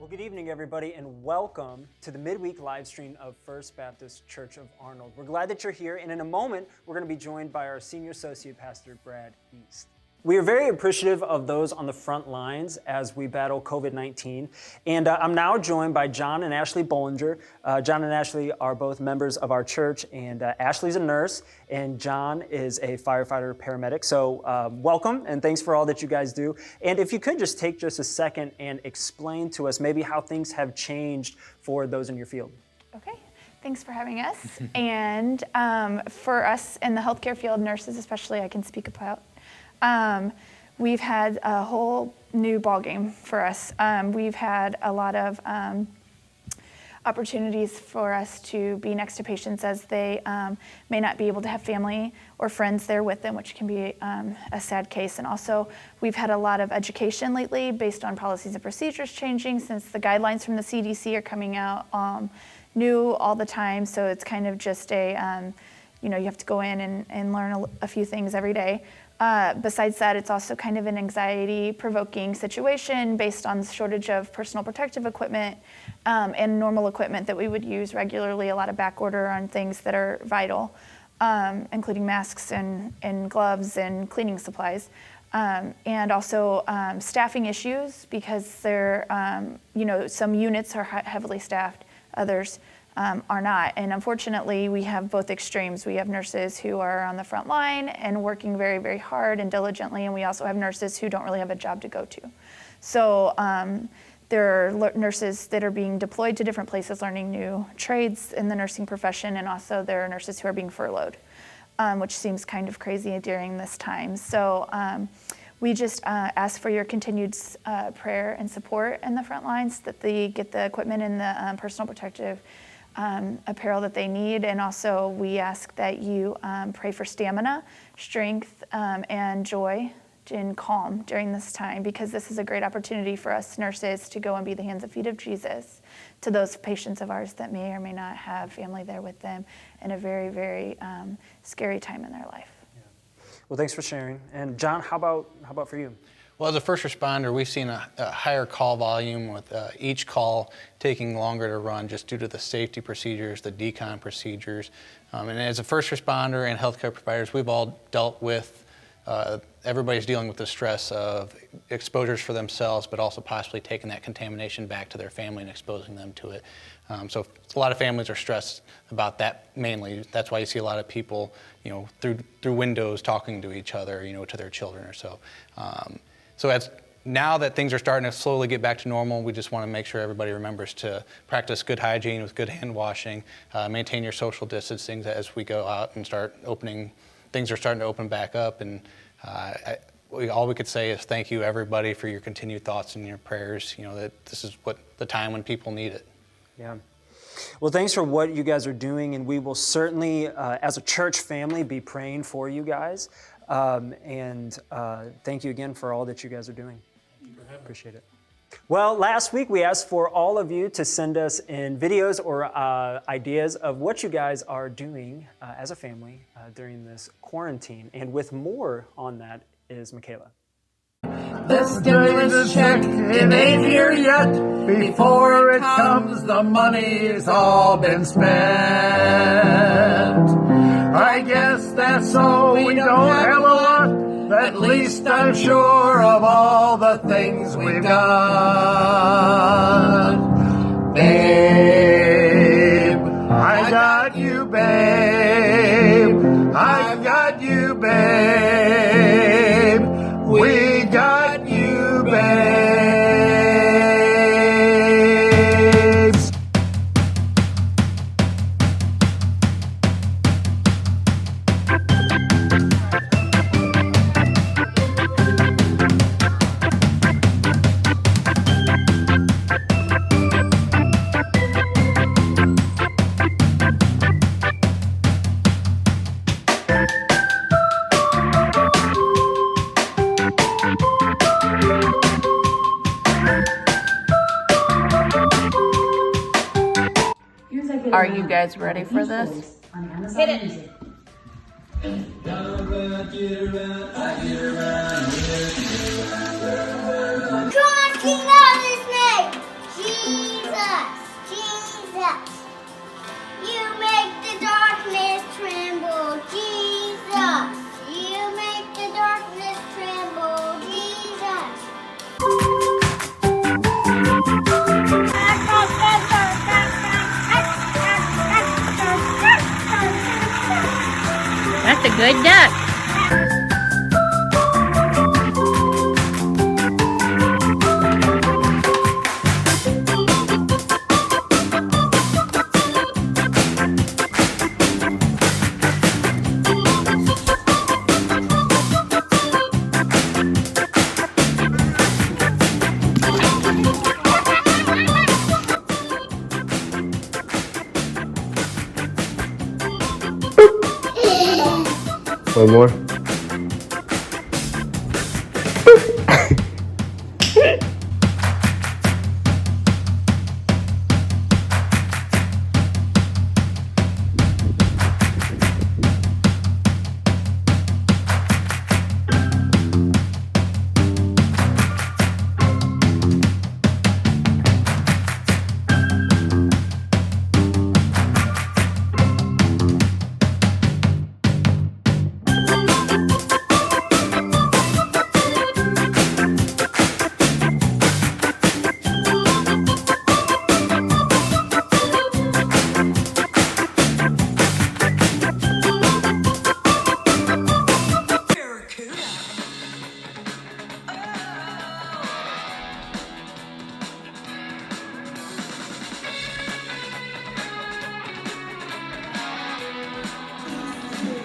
Well, good evening, everybody, and welcome to the midweek live stream of First Baptist Church of Arnold. We're glad that you're here, and in a moment, we're going to be joined by our Senior Associate Pastor, Brad East. We are very appreciative of those on the front lines as we battle COVID-19. And I'm now joined by John and Ashley Bollinger. John and Ashley are both members of our church, and Ashley's a nurse, and John is a firefighter paramedic. So welcome, and thanks for all that you guys do. And if you could just take just a second and explain to us maybe how things have changed for those in your field. Okay. Thanks for having us. And for us in the healthcare field, nurses especially, I can speak about. We've had a whole new ballgame for us. We've had a lot of opportunities for us to be next to patients as they may not be able to have family or friends there with them, which can be a sad case. And also, we've had a lot of education lately based on policies and procedures changing since the guidelines from the CDC are coming out new all the time. So it's kind of just a, you have to go in and learn a few things every day. Besides that, it's also kind of an anxiety-provoking situation based on the shortage of personal protective equipment and normal equipment that we would use regularly, a lot of back order on things that are vital, including masks and gloves and cleaning supplies. And also staffing issues because they're, some units are heavily staffed, others are not. And unfortunately, we have both extremes. We have nurses who are on the front line and working very, very hard and diligently, and we also have nurses who don't really have a job to go to. So there are nurses that are being deployed to different places learning new trades in the nursing profession, and also there are nurses who are being furloughed, which seems kind of crazy during this time. So we just ask for your continued prayer and support in the front lines, that they get the equipment and the personal protective apparel that they need. And also we ask that you pray for stamina, strength, and joy and calm during this time, because this is a great opportunity for us nurses to go and be the hands and feet of Jesus to those patients of ours that may or may not have family there with them in a very, very scary time in their life. Yeah. Well, thanks for sharing. And John, how about for you? Well, as a first responder, we've seen a higher call volume with each call taking longer to run just due to the safety procedures, the decon procedures. And as a first responder and healthcare providers, we've all dealt with, everybody's dealing with the stress of exposures for themselves, but also possibly taking that contamination back to their family and exposing them to it. So a lot of families are stressed about that mainly. That's why you see a lot of people, through windows talking to each other, to their children or so. So as now that things are starting to slowly get back to normal, we just want to make sure everybody remembers to practice good hygiene with good hand washing, maintain your social distancing as we go out and start opening. Things are starting to open back up, and all we could say is thank you, everybody, for your continued thoughts and your prayers. That this is what the time when people need it. Yeah. Well, thanks for what you guys are doing, and we will certainly, as a church family, be praying for you guys. And thank you again for all that you guys are doing. Appreciate it. Well, last week we asked for all of you to send us in videos or ideas of what you guys are doing as a family during this quarantine. And with more on that is Michaela. The stimulus check, it ain't here yet. Before it comes, the money's all been spent. I guess that's so we don't have a lot. At least I'm sure of all the things we've got. Babe, I got you, babe. I've got you, babe. We got you, babes. Are you guys ready for this? Hit it. Come on, King of his name. You make the darkness tremble, Jesus. You make the darkness tremble, Jesus. That's a good duck. One more.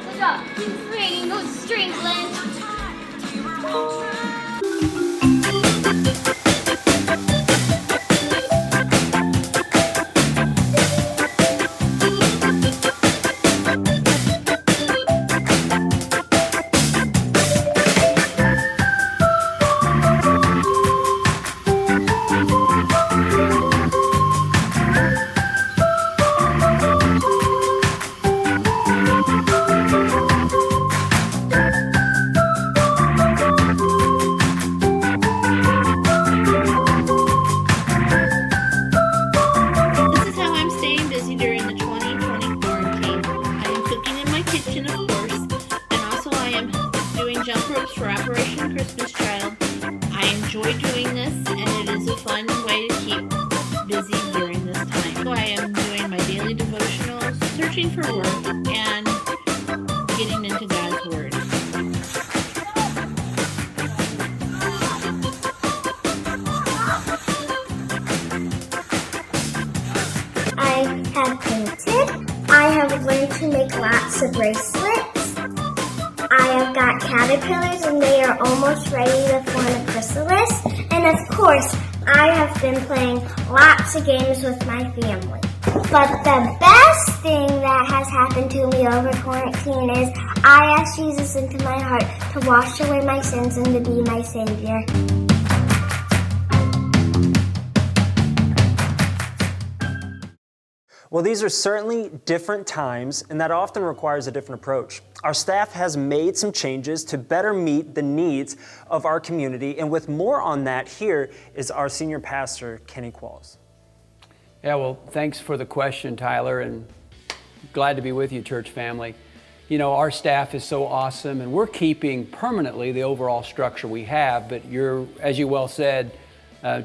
Good job. Keep swinging those strings, Lynn. This is how I'm staying busy during the 2020 quarantine. I am cooking in my kitchen, of course, and also I am doing jump ropes for Operation Christmas Child. I enjoy doing this, and it is a fun way to keep busy during this time. So I am doing my daily devotionals, searching for work, and getting into God's Word. I have painted. I have learned to make lots of bracelets. I have got caterpillars and they are almost ready to form a chrysalis. And of course, I have been playing lots of games with my family. But the best thing that has happened to me over quarantine is I asked Jesus into my heart to wash away my sins and to be my Savior. Well, these are certainly different times, and that often requires a different approach. Our staff has made some changes to better meet the needs of our community, and with more on that, here is our senior pastor, Kenny QUALLS. Yeah, well, thanks for the question, Tyler, and glad to be with you, church family. You know, our staff is so awesome, and we're keeping permanently the overall structure we have, but as you well said,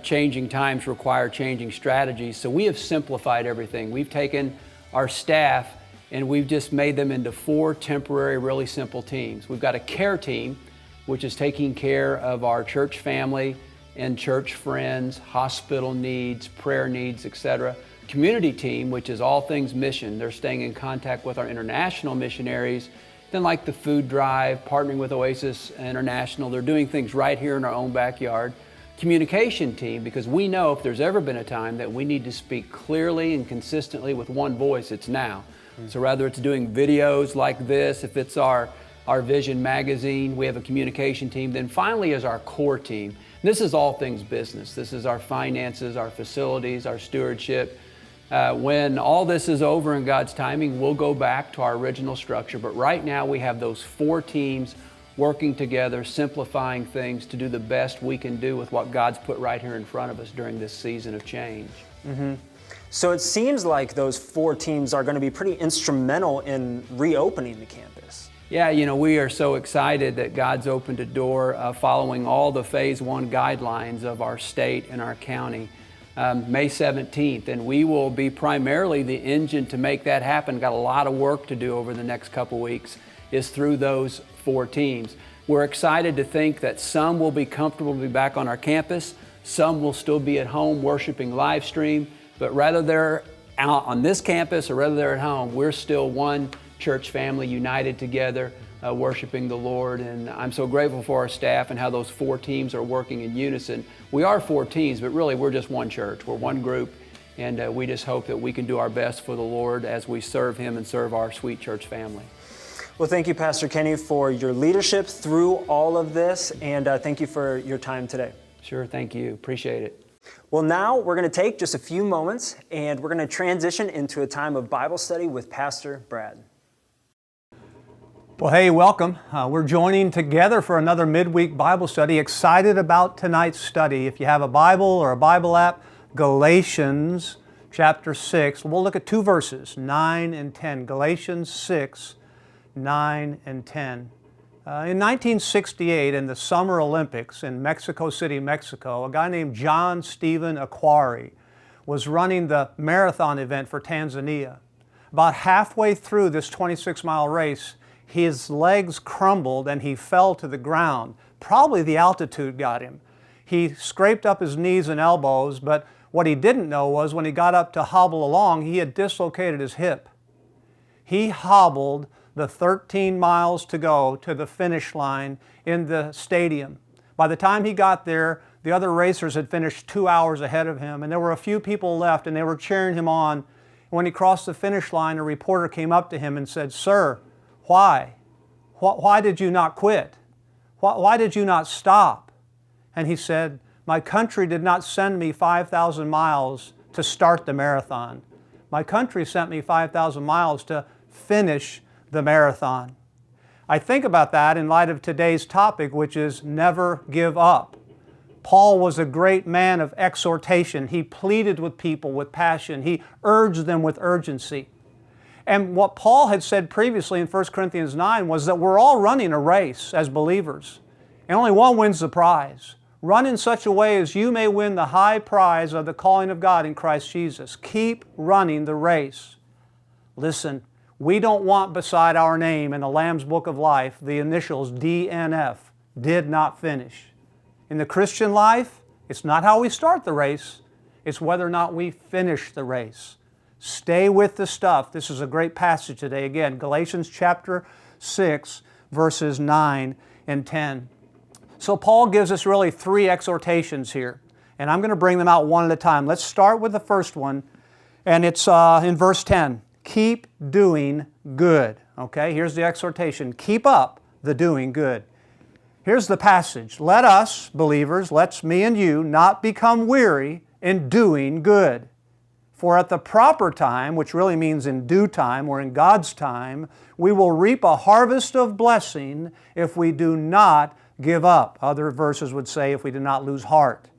changing times require changing strategies. So we have simplified everything. We've taken our staff and we've just made them into 4 temporary, really simple teams. We've got a care team, which is taking care of our church family and church friends, hospital needs, prayer needs, etc. Community team, which is all things mission. They're staying in contact with our international missionaries. Then like the food drive, partnering with Oasis International, they're doing things right here in our own backyard. Communication team, because we know if there's ever been a time that we need to speak clearly and consistently with one voice, it's now. So rather it's doing videos like this, if it's our Vision magazine, we have a communication team. Then finally is our core team. This is all things business. This is our finances, our facilities, our stewardship. When all this is over in God's timing, we'll go back to our original structure. But right now we have those 4 teams working together, simplifying things to do the best we can do with what God's put right here in front of us during this season of change. So it seems like those 4 teams are going to be pretty instrumental in reopening the campus. Yeah, we are so excited that God's opened a door following all the Phase 1 guidelines of our state and our county, May 17th. And we will be primarily the engine to make that happen. Got a lot of work to do over the next couple weeks is through those 4 teams. We're excited to think that some will be comfortable to be back on our campus, some will still be at home worshiping live stream, but whether they're out on this campus or whether they're at home, we're still one church family united together, worshiping the Lord. And I'm so grateful for our staff and how those 4 teams are working in unison. We are 4 teams, but really we're just one church. We're one group, and we just hope that we can do our best for the Lord as we serve Him and serve our sweet church family. Well, thank you, Pastor Kenny, for your leadership through all of this, and thank you for your time today. Sure, thank you. Appreciate it. Well, now we're going to take just a few moments, and we're going to transition into a time of Bible study with Pastor Brad. Well, hey, welcome. We're joining together for another midweek Bible study. Excited about tonight's study. If you have a Bible or a Bible app, Galatians chapter 6. We'll look at 2 verses, 9 and 10. Galatians 6, 9 and 10. In 1968, in the Summer Olympics in Mexico City, Mexico, a guy named John Stephen Aquari was running the marathon event for Tanzania. About halfway through this 26-mile race, his legs crumbled and he fell to the ground. Probably the altitude got him. He scraped up his knees and elbows, but what he didn't know was when he got up to hobble along, he had dislocated his hip. He hobbled the 13 miles to go to the finish line in the stadium. By the time he got there, the other racers had finished 2 hours ahead of him, and there were a few people left, and they were cheering him on. When he crossed the finish line, a reporter came up to him and said, "Sir, why? Why did you not quit? Why did you not stop?" And he said, "My country did not send me 5,000 miles to start the marathon. My country sent me 5,000 miles to finish the marathon." I think about that in light of today's topic, which is never give up. Paul was a great man of exhortation. He pleaded with people with passion. He urged them with urgency. And what Paul had said previously in 1 Corinthians 9 was that we're all running a race as believers, and only one wins the prize. Run in such a way as you may win the high prize of the calling of God in Christ Jesus. Keep running the race. Listen, we don't want beside our name in the Lamb's Book of Life the initials DNF, did not finish. In the Christian life, it's not how we start the race, it's whether or not we finish the race. Stay with the stuff. This is a great passage today. Again, Galatians chapter 6, verses 9 and 10. So Paul gives us really 3 exhortations here, and I'm going to bring them out one at a time. Let's start with the first one, and it's in verse 10. Keep doing good. Okay, here's the exhortation. Keep up the doing good. Here's the passage. Let us, believers, let's me and you, not become weary in doing good. For at the proper time, which really means in due time or in God's time, we will reap a harvest of blessing if we do not give up. Other verses would say if we do not lose heart.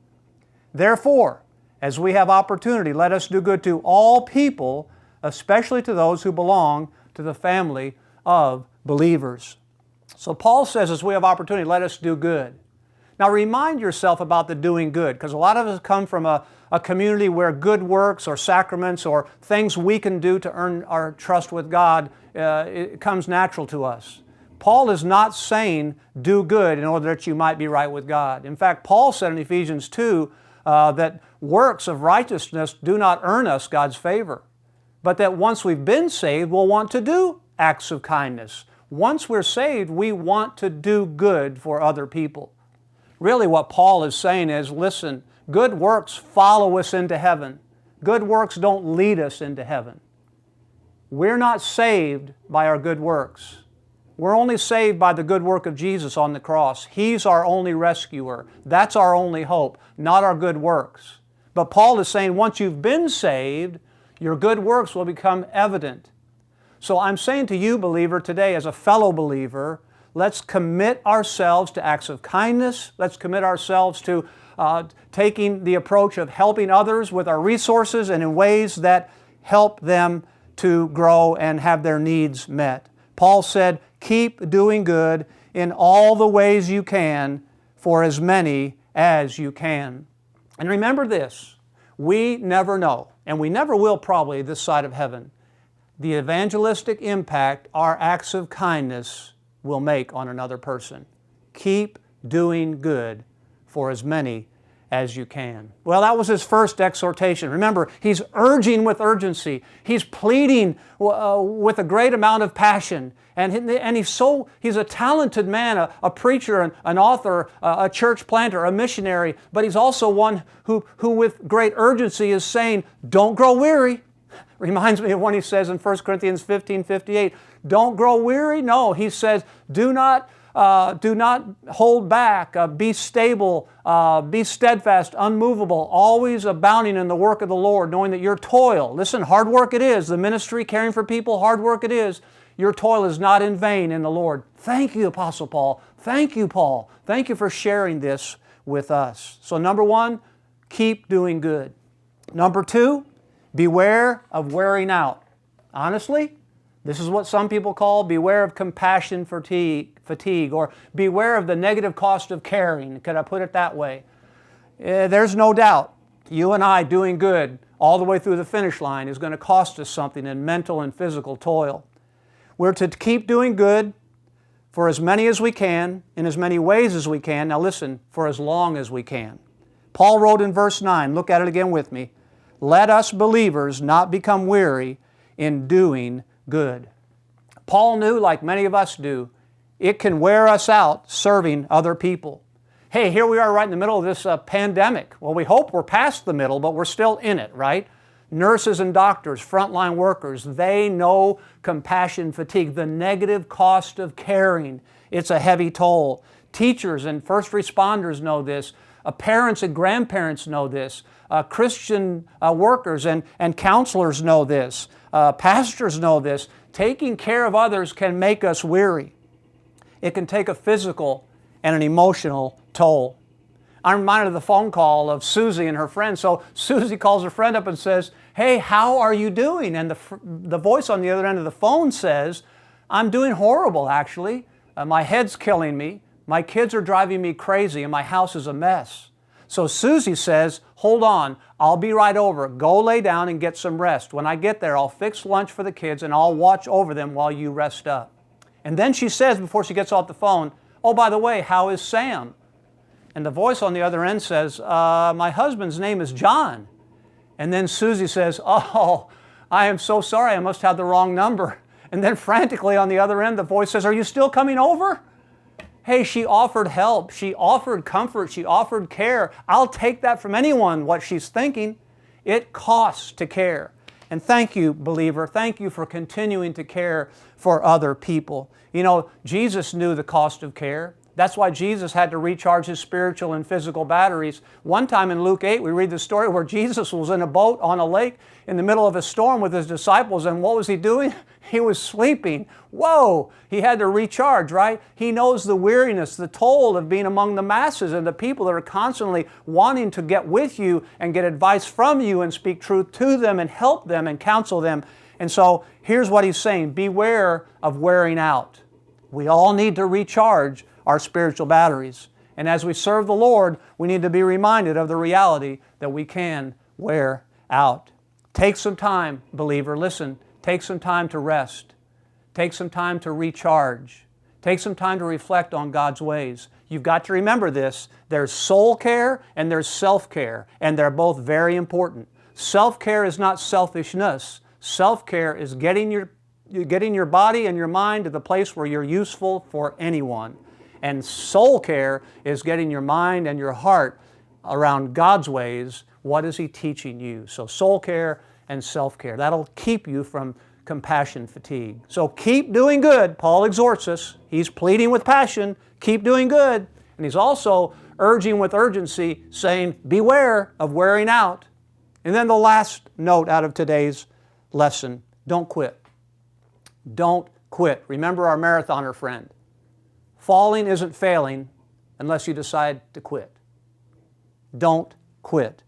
Therefore, as we have opportunity, let us do good to all people, especially to those who belong to the family of believers. So Paul says as we have opportunity, let us do good. Now remind yourself about the doing good, because a lot of us come from a community where good works or sacraments or things we can do to earn our trust with God, it comes natural to us. Paul is not saying do good in order that you might be right with God. In fact, Paul said in Ephesians 2 that works of righteousness do not earn us God's favor, but that once we've been saved, we'll want to do acts of kindness. Once we're saved, we want to do good for other people. Really what Paul is saying is, listen, good works follow us into heaven. Good works don't lead us into heaven. We're not saved by our good works. We're only saved by the good work of Jesus on the cross. He's our only rescuer. That's our only hope, not our good works. But Paul is saying once you've been saved, your good works will become evident. So I'm saying to you, believer, today as a fellow believer, let's commit ourselves to acts of kindness. Let's commit ourselves to taking the approach of helping others with our resources and in ways that help them to grow and have their needs met. Paul said, keep doing good in all the ways you can for as many as you can. And remember this, we never know, and we never will probably this side of heaven, the evangelistic impact our acts of kindness will make on another person. Keep doing good for as many as you can. Well, that was his first exhortation. Remember, he's urging with urgency. He's pleading with a great amount of passion. And he's a talented man, a preacher, an author, a church planter, a missionary, but he's also one who with great urgency is saying, don't grow weary. Reminds me of when he says in 1 Corinthians 15:58, don't grow weary. No, he says, do not hold back. Be stable. Be steadfast, unmovable, always abounding in the work of the Lord, knowing that your toil, listen, hard work it is. The ministry, caring for people, hard work it is. Your toil is not in vain in the Lord. Thank you, Apostle Paul. Thank you, Paul. Thank you for sharing this with us. So number one, keep doing good. Number two, beware of wearing out. Honestly, this is what some people call beware of compassion fatigue, or beware of the negative cost of caring. Could I put it that way? There's no doubt you and I doing good all the way through the finish line is going to cost us something in mental and physical toil. We're to keep doing good for as many as we can, in as many ways as we can. Now listen, for as long as we can. Paul wrote in verse 9, look at it again with me, let us believers not become weary in doing good. Paul knew, like many of us do, it can wear us out serving other people. Hey, here we are right in the middle of this pandemic. Well, we hope we're past the middle, but we're still in it, right? Nurses and doctors, frontline workers, they know compassion fatigue, the negative cost of caring. It's a heavy toll. Teachers and first responders know this. Parents and grandparents know this. Christian workers and counselors know this. Pastors know this. Taking care of others can make us weary. It can take a physical and an emotional toll. I'm reminded of the phone call of Susie and her friend. So Susie calls her friend up and says, hey, how are you doing? And the voice on the other end of the phone says, I'm doing horrible, actually. My head's killing me. My kids are driving me crazy and my house is a mess. So Susie says, hold on, I'll be right over. Go lay down and get some rest. When I get there, I'll fix lunch for the kids and I'll watch over them while you rest up. And then she says, before she gets off the phone, oh, by the way, how is Sam? And the voice on the other end says, my husband's name is John. And then Susie says, oh, I am so sorry, I must have the wrong number. And then frantically on the other end, the voice says, are you still coming over? Hey, she offered help, she offered comfort, she offered care. I'll take that from anyone, what she's thinking. It costs to care. And thank you, believer, thank you for continuing to care for other people. You know, Jesus knew the cost of care. That's why Jesus had to recharge his spiritual and physical batteries. One time in Luke 8, we read the story where Jesus was in a boat on a lake in the middle of a storm with his disciples, and what was he doing? He was sleeping. Whoa! He had to recharge, right? He knows the weariness, the toll of being among the masses and the people that are constantly wanting to get with you and get advice from you and speak truth to them and help them and counsel them. And so here's what he's saying, beware of wearing out. We all need to recharge our spiritual batteries. And as we serve the Lord, we need to be reminded of the reality that we can wear out. Take some time, believer, listen, take some time to rest. Take some time to recharge. Take some time to reflect on God's ways. You've got to remember this. There's soul care and there's self-care, and they're both very important. Self-care is not selfishness. Self-care is getting your body and your mind to the place where you're useful for anyone. And soul care is getting your mind and your heart around God's ways. What is He teaching you? So soul care and self-care. That'll keep you from compassion fatigue. So keep doing good. Paul exhorts us. He's pleading with passion. Keep doing good. And he's also urging with urgency, saying, beware of wearing out. And then the last note out of today's lesson, don't quit. Don't quit. Remember our marathoner friend. Falling isn't failing unless you decide to quit. Don't quit.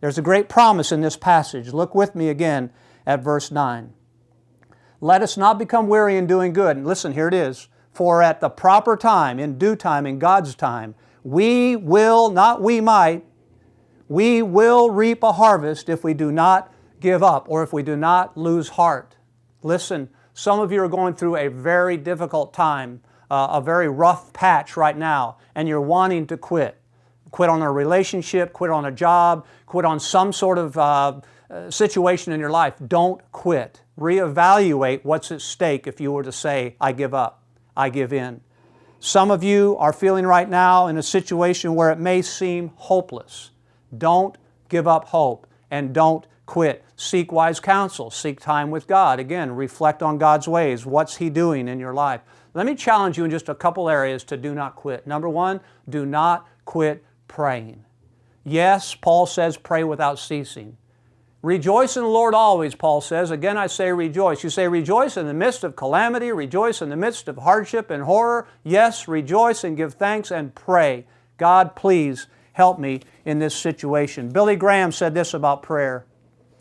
There's a great promise in this passage. Look with me again at verse 9. Let us not become weary in doing good. And listen, here it is. For at the proper time, in due time, in God's time, we will, not we might, we will reap a harvest if we do not give up or if we do not lose heart. Listen, some of you are going through a very difficult time, a very rough patch right now, and you're wanting to quit. Quit on a relationship, quit on a job, quit on some sort of situation in your life. Don't quit. Reevaluate what's at stake if you were to say, I give up, I give in. Some of you are feeling right now in a situation where it may seem hopeless. Don't give up hope and don't quit. Seek wise counsel. Seek time with God. Again, reflect on God's ways. What's He doing in your life? Let me challenge you in just a couple areas to do not quit. Number one, do not quit praying. Yes, Paul says pray without ceasing. Rejoice in the Lord always, Paul says. Again, I say rejoice. You say rejoice in the midst of calamity, rejoice in the midst of hardship and horror. Yes, rejoice and give thanks and pray. God, please help me in this situation. Billy Graham said this about prayer.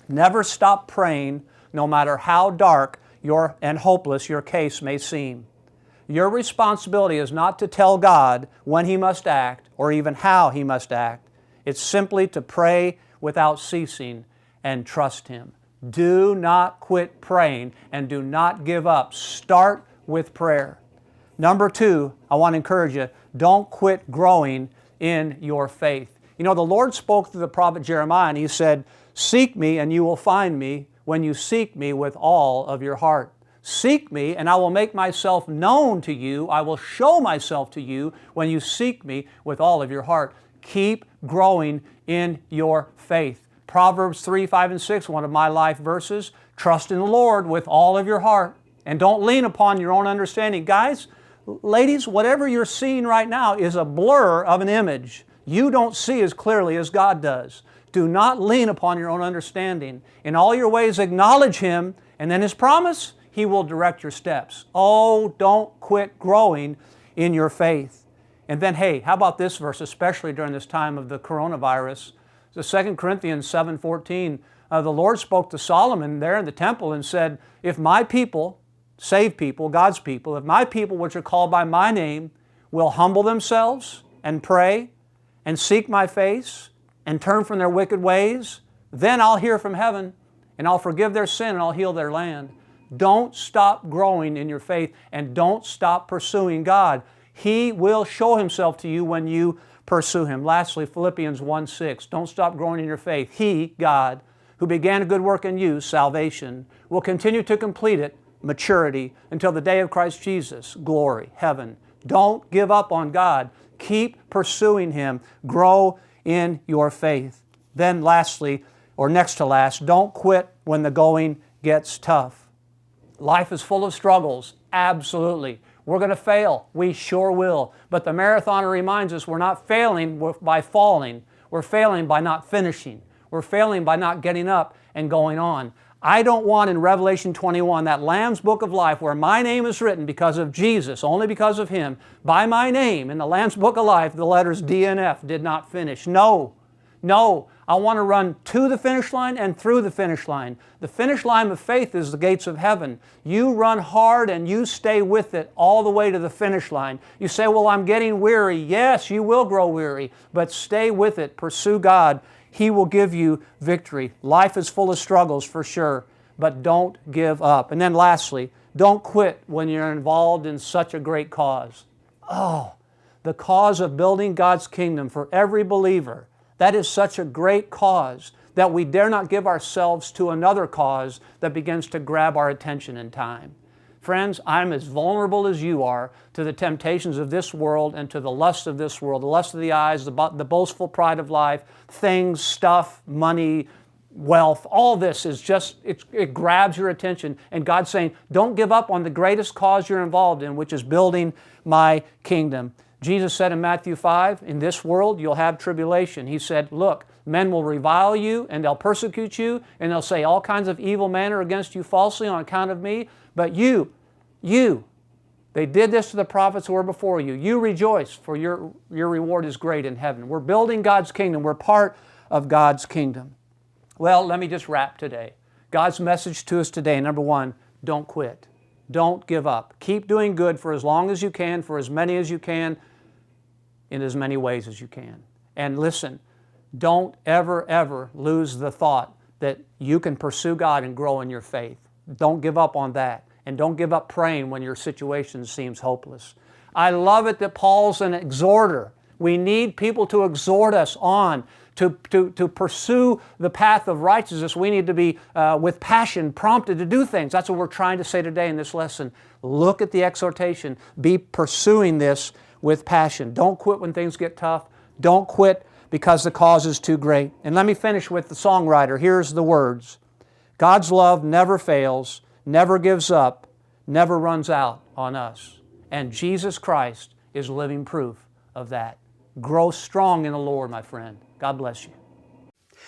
Never stop praying, no matter how dark and hopeless your case may seem. Your responsibility is not to tell God when He must act or even how He must act. It's simply to pray without ceasing and trust Him. Do not quit praying and do not give up. Start with prayer. Number two, I want to encourage you, don't quit growing in your faith. You know, the Lord spoke through the prophet Jeremiah and He said, seek me and you will find me when you seek me with all of your heart. Seek me and I will make myself known to you. I will show myself to you when you seek me with all of your heart. Keep growing in your faith. Proverbs 3, 5, and 6, one of my life verses. Trust in the Lord with all of your heart and don't lean upon your own understanding. Guys, ladies, whatever you're seeing right now is a blur of an image. You don't see as clearly as God does. Do not lean upon your own understanding. In all your ways acknowledge Him, and then His promise, He will direct your steps. Oh, don't quit growing in your faith. And then, hey, how about this verse, especially during this time of the coronavirus? The 2 Corinthians 7:14, the Lord spoke to Solomon there in the temple and said, if my people, saved people, God's people, if my people which are called by my name will humble themselves and pray and seek my face and turn from their wicked ways, then I'll hear from heaven and I'll forgive their sin and I'll heal their land. Don't stop growing in your faith and don't stop pursuing God. He will show Himself to you when you pursue Him. Lastly, Philippians 1:6. Don't stop growing in your faith. He, God, who began a good work in you, salvation, will continue to complete it, maturity, until the day of Christ Jesus, glory, heaven. Don't give up on God. Keep pursuing Him. Grow in your faith. Then lastly, or next to last, don't quit when the going gets tough. Life is full of struggles, absolutely. We're going to fail. We sure will. But the marathoner reminds us we're not failing by falling. We're failing by not finishing. We're failing by not getting up and going on. I don't want in Revelation 21, that Lamb's Book of Life, where my name is written because of Jesus, only because of Him, by my name in the Lamb's Book of Life, the letters D and F did not finish. No. I want to run to the finish line and through the finish line. The finish line of faith is the gates of heaven. You run hard and you stay with it all the way to the finish line. You say, well, I'm getting weary. Yes, you will grow weary, but stay with it. Pursue God. He will give you victory. Life is full of struggles for sure, but don't give up. And then lastly, don't quit when you're involved in such a great cause. Oh, the cause of building God's kingdom for every believer. That is such a great cause that we dare not give ourselves to another cause that begins to grab our attention and time. Friends, I'm as vulnerable as you are to the temptations of this world and to the lusts of this world, the lust of the eyes, the boastful pride of life, things, stuff, money, wealth. All this is just, it grabs your attention. And God's saying, don't give up on the greatest cause you're involved in, which is building my kingdom. Jesus said in Matthew 5, in this world you'll have tribulation. He said, look, men will revile you and they'll persecute you and they'll say all kinds of evil manner against you falsely on account of me. But you They did this to the prophets who were before you. You rejoice, for your reward is great in heaven. We're building God's kingdom. We're part of God's kingdom. Well, let me just wrap today. God's message to us today, number one, don't quit. Don't give up. Keep doing good for as long as you can, for as many as you can, in as many ways as you can. And listen, don't ever, ever lose the thought that you can pursue God and grow in your faith. Don't give up on that. And don't give up praying when your situation seems hopeless. I love it that Paul's an exhorter. We need people to exhort us on, to pursue the path of righteousness. We need to be, with passion, prompted to do things. That's what we're trying to say today in this lesson. Look at the exhortation. Be pursuing this with passion. Don't quit when things get tough. Don't quit because the cause is too great. And let me finish with the songwriter. Here's the words. God's love never fails, never gives up, never runs out on us. And Jesus Christ is living proof of that. Grow strong in the Lord, my friend. God bless you.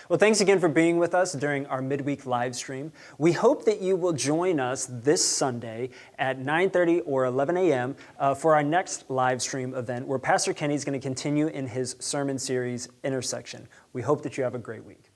Well, thanks again for being with us during our midweek live stream. We hope that you will join us this Sunday at 9:30 or 11 a.m. For our next live stream event where Pastor Kenny is going to continue in his sermon series, Intersection. We hope that you have a great week.